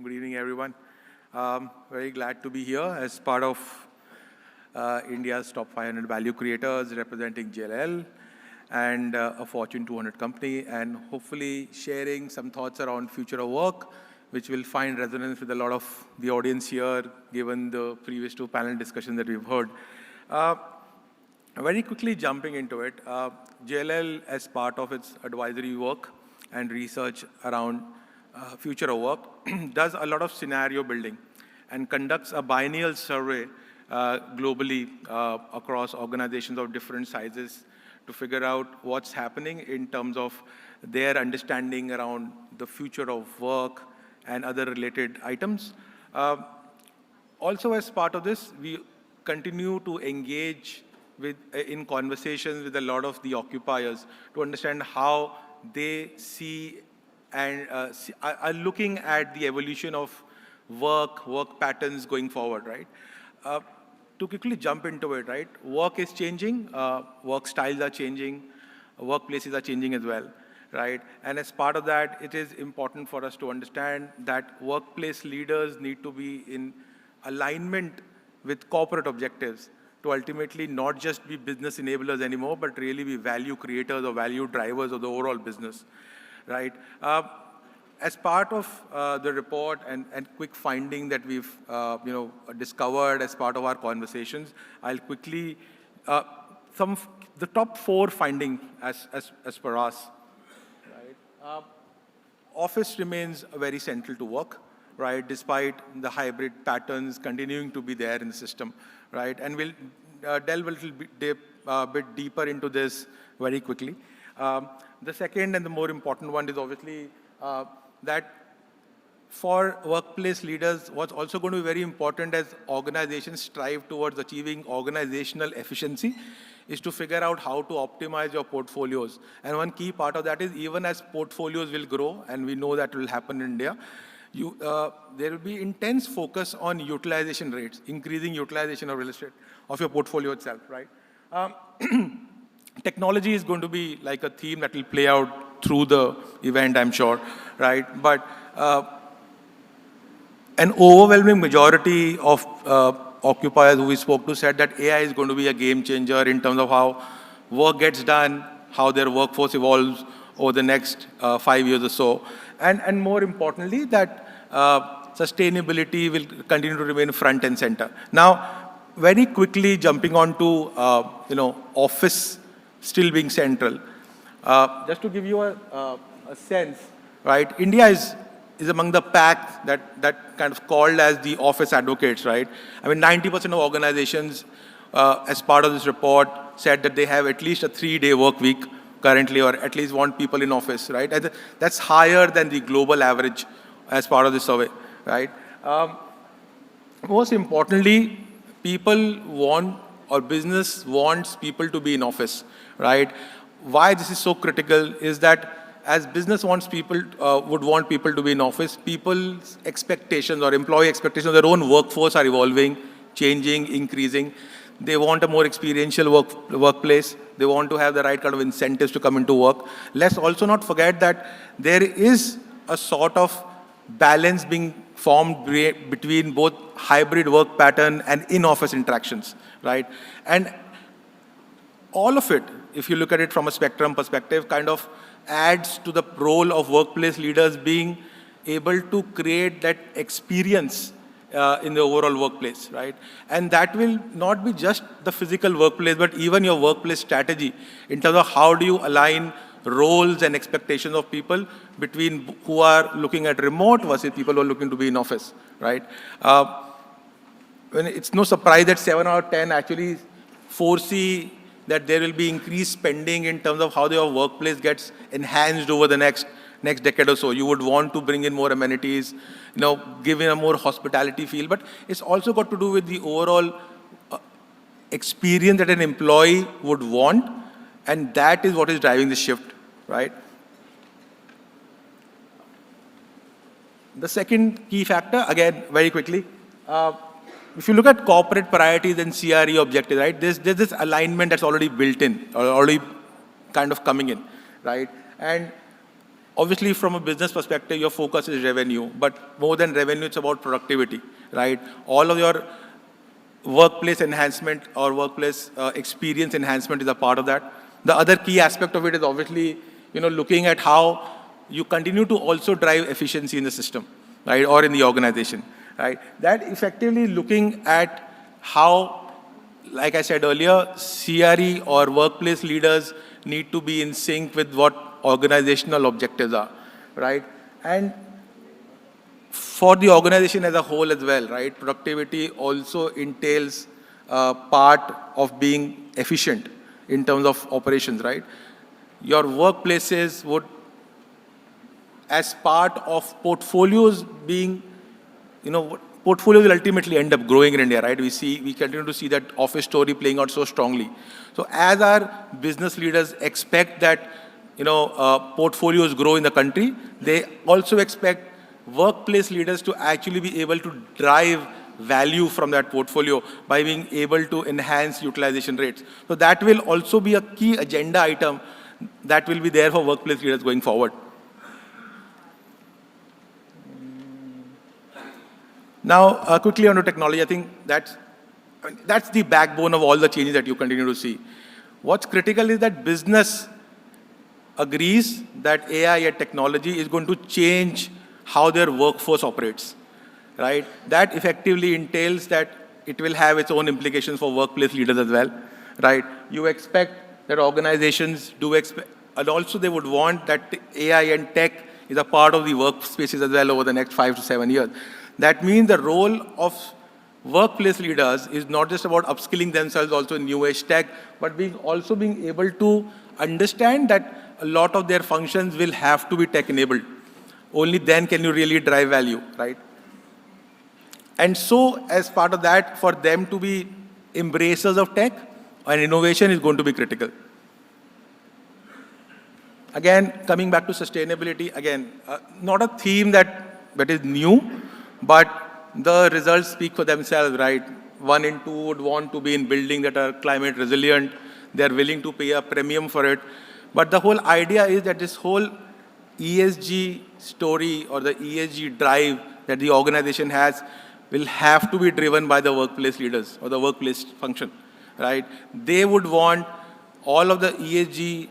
Good evening, everyone. Very glad to be here as part of India's top 500 value creators representing JLL and a Fortune 200 company, and hopefully sharing some thoughts around future of work, which will find resonance with a lot of the audience here, given the previous two panel discussions that we've heard. Very quickly jumping into it, JLL, as part of its advisory work and research around future of work, does a lot of scenario building and conducts a biennial survey globally across organizations of different sizes to figure out what's happening in terms of their understanding around the future of work and other related items. Also, as part of this, we continue to engage in conversations with a lot of the occupiers to understand how they see and are looking at the evolution of work patterns going forward, right? To quickly jump into it, right? Work is changing, work styles are changing, workplaces are changing as well, right? And as part of that, it is important for us to understand that workplace leaders need to be in alignment with corporate objectives to ultimately not just be business enablers anymore, but really be value creators or value drivers of the overall business. Right. As part of the report and quick finding that we've discovered as part of our conversations, I'll quickly the top 4 findings as per us. Right. Office remains very central to work, right? Despite the hybrid patterns continuing to be there in the system, right? And we'll delve a little bit deeper into this very quickly. The second and the more important one is obviously that for workplace leaders, what's also going to be very important as organizations strive towards achieving organizational efficiency is to figure out how to optimize your portfolios. And one key part of that is even as portfolios will grow, and we know that will happen in India, there will be intense focus on utilization rates, increasing utilization of real estate, of your portfolio itself, right? Technology is going to be like a theme that will play out through the event, I'm sure, right? But an overwhelming majority of occupiers who we spoke to said that AI is going to be a game changer in terms of how work gets done, how their workforce evolves over the next 5 years or so. And more importantly, that sustainability will continue to remain front and center. Now, very quickly jumping on to office still being central. Just to give you a sense, right? India is among the pack that kind of called as the office advocates, right? I mean, 90% of organizations, as part of this report, said that they have at least a 3-day work week currently, or at least want people in office, right? And that's higher than the global average as part of the survey, right? Most importantly, people want, or business wants people to be in office, right? Why this is so critical is that as business wants people, would want people to be in office, people's expectations or employee expectations of their own workforce are evolving, changing, increasing. They want a more experiential workplace. They want to have the right kind of incentives to come into work. Let's also not forget that there is a sort of balance being formed between both hybrid work pattern and in-office interactions, right? And all of it, if you look at it from a spectrum perspective, kind of adds to the role of workplace leaders being able to create that experience in the overall workplace, right? And that will not be just the physical workplace, but even your workplace strategy in terms of how do you align roles and expectations of people between who are looking at remote versus people who are looking to be in office, right? When it's no surprise that 7 out of 10 actually foresee that there will be increased spending in terms of how your workplace gets enhanced over the next decade or so. You would want to bring in more amenities, give in a more hospitality feel, but it's also got to do with the overall experience that an employee would want, and that is what is driving the shift, right? The second key factor, again, very quickly, if you look at corporate priorities and CRE objectives, right, there's this alignment that's already built in, or already kind of coming in, right? And obviously from a business perspective, your focus is revenue, but more than revenue, it's about productivity, right? All of your workplace enhancement or workplace experience enhancement is a part of that. The other key aspect of it is obviously, looking at how you continue to also drive efficiency in the system, right, or in the organization, right? That effectively looking at how, like I said earlier, CRE or workplace leaders need to be in sync with what organizational objectives are, right? And for the organization as a whole as well, right? Productivity also entails part of being efficient in terms of operations, right? Your workplaces would, as part of portfolios being, portfolios will ultimately end up growing in India, right? We continue to see that office story playing out so strongly. So as our business leaders expect that, portfolios grow in the country, they also expect workplace leaders to actually be able to drive value from that portfolio by being able to enhance utilization rates. So that will also be a key agenda item that will be there for workplace leaders going forward. Now, quickly onto technology. I think that's the backbone of all the changes that you continue to see. What's critical is that business agrees that AI and technology is going to change how their workforce operates, right? That effectively entails that it will have its own implications for workplace leaders as well, right? You expect that organizations do expect, and also they would want that AI and tech is a part of the workspaces as well over the next 5 to 7 years. That means the role of workplace leaders is not just about upskilling themselves also in new age tech, but also being able to understand that a lot of their functions will have to be tech enabled. Only then can you really drive value, right? And so as part of that, for them to be embracers of tech and innovation is going to be critical. Again, coming back to sustainability, again, not a theme that is new, but the results speak for themselves, right? 1 in 2 would want to be in buildings that are climate resilient. They're willing to pay a premium for it. But the whole idea is that this whole ESG story or the ESG drive that the organization has will have to be driven by the workplace leaders or the workplace function, right? They would want all of the ESG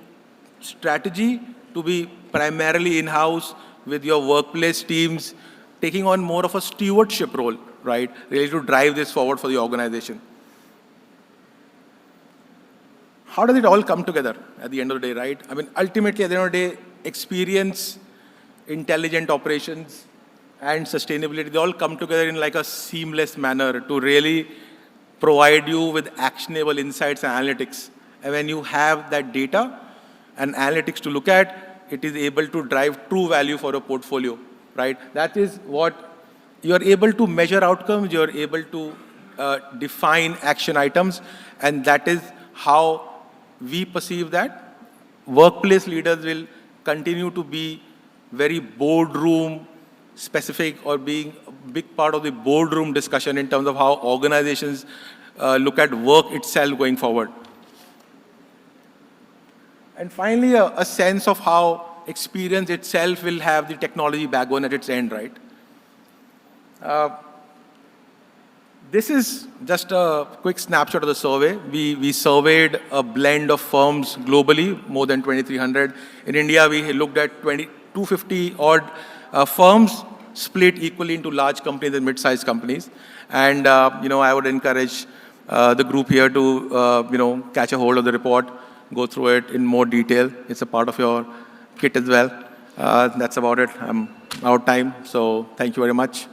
strategy to be primarily in-house with your workplace teams taking on more of a stewardship role, right? Really to drive this forward for the organization. How does it all come together at the end of the day, right? I mean, ultimately, at the end of the day, experience, intelligent operations, and sustainability, they all come together in like a seamless manner to really provide you with actionable insights and analytics. And when you have that data and analytics to look at, it is able to drive true value for a portfolio, right? That is what you're able to measure outcomes, you're able to define action items, and that is how we perceive that workplace leaders will continue to be very boardroom specific or being a big part of the boardroom discussion in terms of how organizations look at work itself going forward. And finally, a sense of how experience itself will have the technology backbone at its end, right? This is just a quick snapshot of the survey. We surveyed a blend of firms globally, more than 2,300. In India, we looked at 250 odd firms split equally into large companies and mid-sized companies. And I would encourage the group here to catch a hold of the report, go through it in more detail. It's a part of your kit as well. That's about it. I'm out of time, so thank you very much.